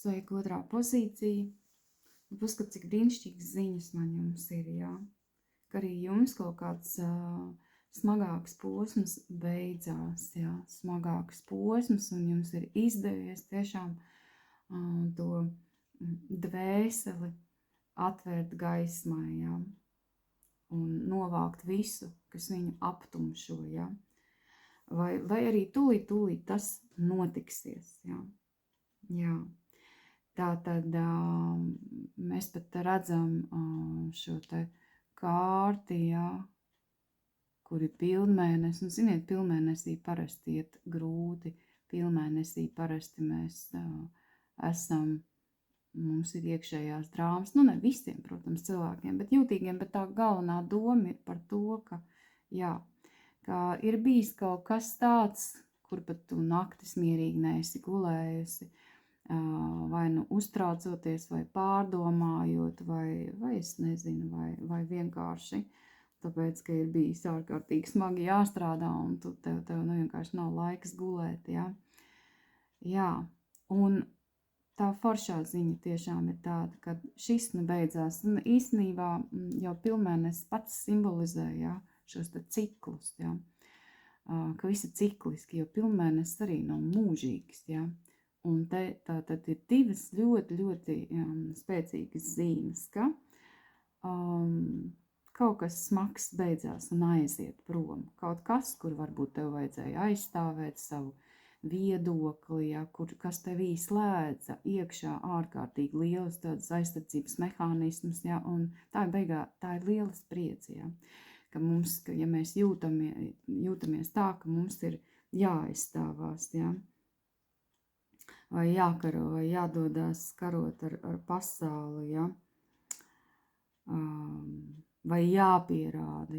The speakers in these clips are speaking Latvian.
Sveika, otrā pozīcija. Paskat, cik brīnišķīgas ziņas man jums ir, jā. Ka arī jums kaut kāds smagāks posms beidzās, jā. Smagāks posms, un jums ir izdevies tiešām to dvēseli atvērt gaismai, jā. Un novākt visu, kas viņu aptumšo, jā. Vai arī tūlīt tas notiksies, jā. Jā. Tātad mēs pat redzam šo te kārti, jā, kur ir pilnmēnesis. Un, ziniet, pilnmēnesī parasti iet grūti. Pilnmēnesī parasti mēs mums ir iekšējās drāmas. Nu, ne visiem, protams, cilvēkiem, bet jūtīgiem, bet tā galvenā doma ir par to, ka, jā, ka ir bijis kaut kas tāds, kur pat tu naktis mierīgi neesi gulējusi, vai nu uztraucoties, vai pārdomājot, vai es nezinu, vai vienkārši tāpēc, ka ir bijis ārkārtīgi smagi jāstrādā, un tev nu vienkārši nav laiks gulēt, jā. Jā, un tā foršā ziņa tiešām ir tāda, ka šis nu beidzās, un īstenībā jau pilnmēnesis pats simbolizē, jā, šos te ciklus, jā, ka visi cikliski, jo pilnmēnesis arī nav mūžīgs, jā. Un tātad ir divas ļoti spēcīgas zīmes, ka kaut kas smags beidzās un aiziet prom. Kaut kas, kur varbūt tev vajadzēja aizstāvēt savu viedokli, ja, kas tevī slēdza iekšā ārkārtīgi lielas tādas aizsardzības mehānismus, ja, un tā ir liela spriedze, ja, ka ja mēs jūtamies tā, ka mums ir jāaizstāvās, ja, vai jākaro, vai jādodās karot ar pasauli, ja? Vai jāpierāda,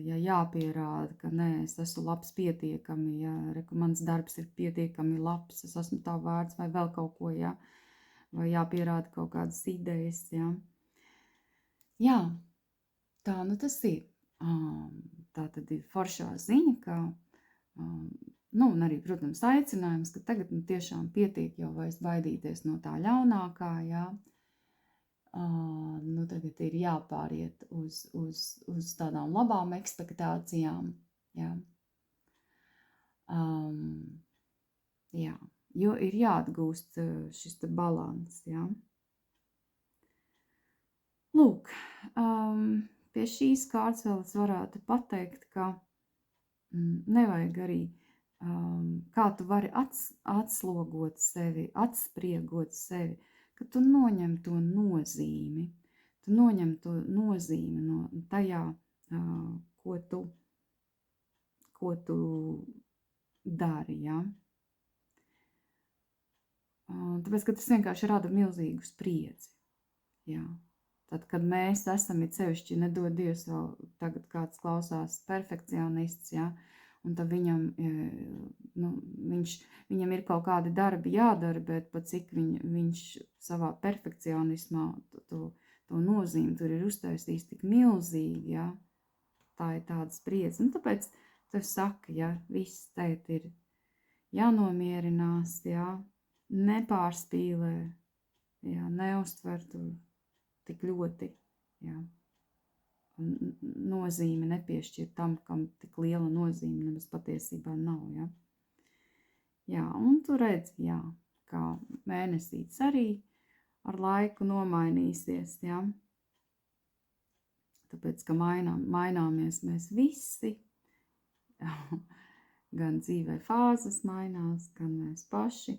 ka nē, es esmu labs pietiekami, ja? Mans darbs ir pietiekami labs, es esmu tā vērts, vai vēl kaut ko, ja? Vai jāpierāda kaut kādas idejas, ja? Jā, tā nu tas ir. Tā tad ir foršā ziņa, ka nu, un arī, protams, aicinājums, ka tagad tiešām pietiek jau vairs baidīties no tā ļaunākā, jā. Nu, tagad ir jāpāriet uz tādām labām ekspektācijām, jā. Jā, jo ir jāatgūst šis te balans, jā. Lūk, pie šīs kārtas vēl es varētu pateikt, ka nevajag arī kā tu vari atslogot sevi, atspriegot sevi, ka tu noņem to nozīmi. Tu noņem to nozīmi no tajā, ko tu dari, ja? Tāpēc, ka tas vienkārši rada milzīgu spriedzi, jā. Tad, kad mēs esam, ir sevišķi, nedod Dievs vēl tagad kāds klausās perfekcionists, jā, un tad viņam ir kaut kādi darbi jādara, bet pat cik viņš savā perfekcionismā to nozīmi tur ir uztaisījis tik milzīgi, ja? Tā ir tāda spriedze. Un tāpēc tev saka, ja, viss teikt ir jānomierinās, ja? Nepārspīlē, ja? Neuztver tur tik ļoti, ja? Nozīme nepiešķir tam, kam tik liela nozīme nemaz patiesībā nav, ja? Jā, un tu redzi, jā, kā mēnesīts arī ar laiku nomainīsies, ja? Tāpēc, ka maināmies mēs visi, gan dzīvē fāzes mainās, gan mēs paši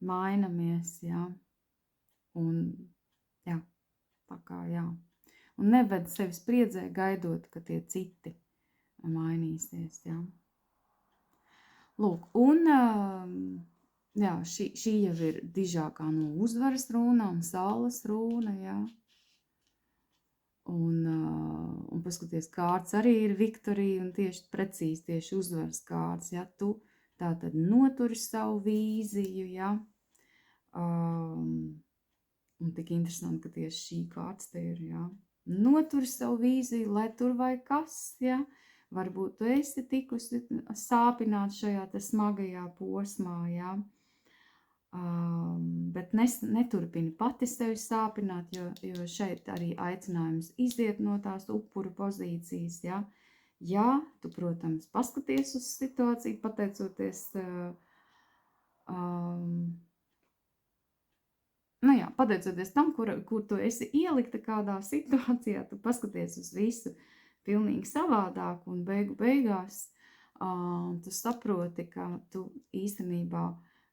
mainamies, ja? Un, jā, tā kā, jā. Un neved sevi spriedzē gaidot, ka tie citi mainīsies, jā. Lūk, un jā, šī jau ir dižākā no uzvaras rūnām, saules rūna, jā. Un paskaties, kārts arī ir Viktorija un tieši uzvaras kārts, jā. Tu tā tad noturi savu vīziju, jā. Un tik interesanti, ka tieši šī kārts te ir, jā. Noturi savu vīziju, lai tur vai kas, ja? Varbūt tu esi tikusi sāpināt šajā te smagajā posmā, ja? Bet neturpini pati sevi sāpināt, jo šeit arī aicinājums iziet no tās upura pozīcijas, ja? Ja tu, protams, paskaties uz situāciju, pateicoties pateicoties tam, kur tu esi ielikta kādā situācijā, tu paskaties uz visu pilnīgi savādāk un beigās tu saproti, ka tu īstenībā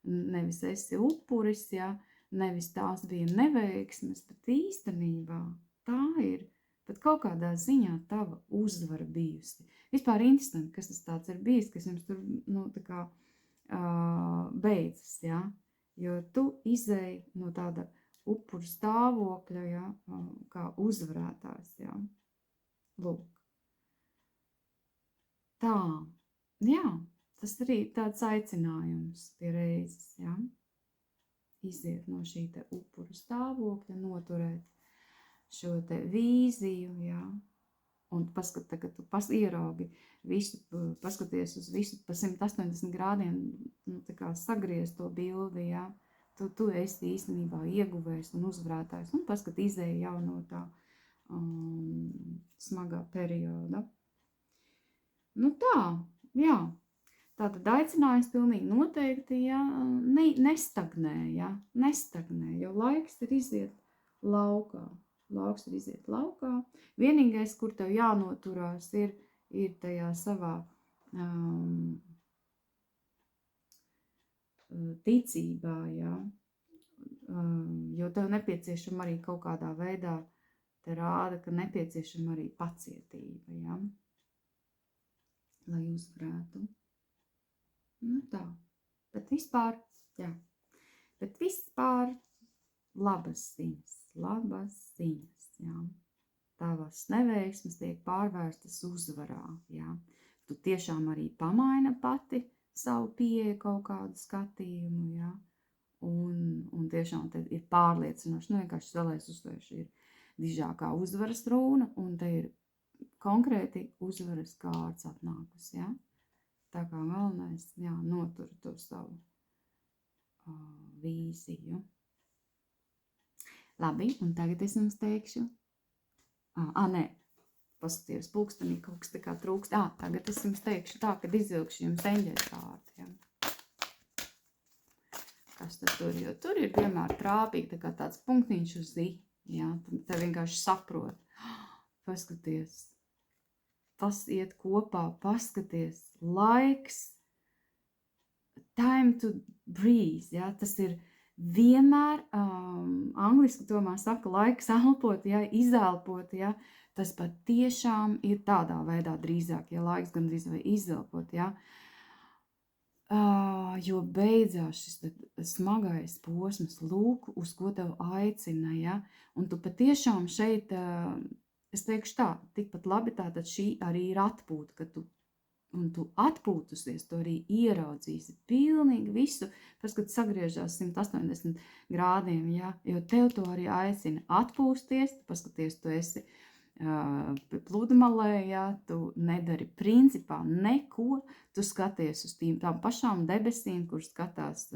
nevis esi upuris, ja, nevis tās bija neveiksmes, bet īstenībā tā ir pat kaut kādā ziņā tava uzvara bijusi. Vispār interesanti, kas tas tāds ir bijis, kas jums tur, beidzas, ja, jo tu izēji no tāda upuru stāvokļa, ja, kā uzvarētājs, ja. Lūk. Tā, jā, tas arī tāds aicinājums pie reizes, ja. Iziet no šī te upuru stāvokļa, noturēt šo te vīziju, ja. Un kad tu ieraugi visu, paskaties uz visu pa 180 grādiem, tā kā sagriez to bildi, ja. Tu esi īstenībā ieguvējs un uzvarētājs, un paskat izēja jau no tā smagā perioda. Nu tā, jā. Tātad aicinājums pilnīgi noteikti, ja, nestagnē, ja, nestagnē, jo laiks ir iziet laukā. Lauks ir iziet laukā. Vienīgais, kur tev jānoturās, ir tajā savā ticībā, ja. Jo tev nepieciešama arī kaut kādā veidā, te rāda, ka nepieciešama arī pacietība, ja, lai uzvarētu. Nu tā, bet vispār, jā, labas ziņas, jā. Tavas neveiksmes tiek pārvērstas uzvarā, jā. Tu tiešām arī pamaina pati savu pieeju kaut kādu skatījumu, jā. Un tiešām te ir pārliecinoši, vienkārši vēlēs uztvēršu, ir dižākā uzvaras rūna, un te ir konkrēti uzvaras kārts atnākus, jā. Tā kā galvenais, jā, notur to savu vīziju. Labi, un tagad es jums teikšu. Nē, paskaties, pulkstenī kaut kas tā kā trūkst. Tagad es jums teikšu tā, kad izvilkšu jums eņģeļa kārti. Ja. Kas tad tur, jo tur ir vienmēr trāpīgi tā kā tāds punktiņš uz zi. Ja, te vienkārši saprot. Paskaties, tas iet kopā, paskaties, laiks, time to breathe, ja, tas ir vienmēr, angliski tomēr saka, laiks elpot, ja, izelpot, ja, tas pat tiešām ir tādā veidā drīzāk, ja laiks gan drīz vai izelpot, ja, jo beidzās šis smagais posms, lūk, uz ko tev aicina, ja, un tu patiešām šeit, es teikšu tā, tikpat labi tātad šī arī ir atpūta, ka tu atpūtusies, tu arī ieraudzīsi pilnīgi visu, tas, kad sagriežās 180 grādiem, ja, jo tev to arī aicina atpūsties, tu paskaties, tu esi pludmalē, ja, tu nedari principā neko, tu skaties uz tām pašām debesīm, kur skatās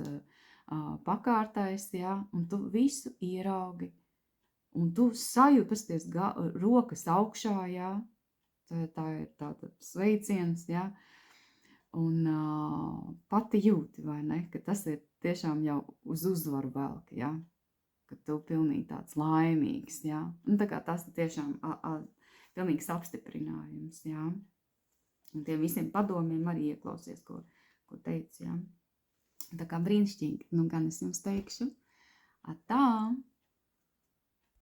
pakārtais, ja, un tu visu ieraugi, un tu sajūtasties rokas augšā, ja, tā ir tātad sveiciens, ja, un pati jūti, vai ne, ka tas ir tiešām jau uz uzvaru velk, ja, ka tu pilnīgi tāds laimīgs, ja, un tā kā tas tiešām pilnīgs apstiprinājums, ja, un tiem visiem padomiem arī ieklausies, ko teicu, ja, tā kā brīnišķīgi, nu gan es jums teikšu, tā.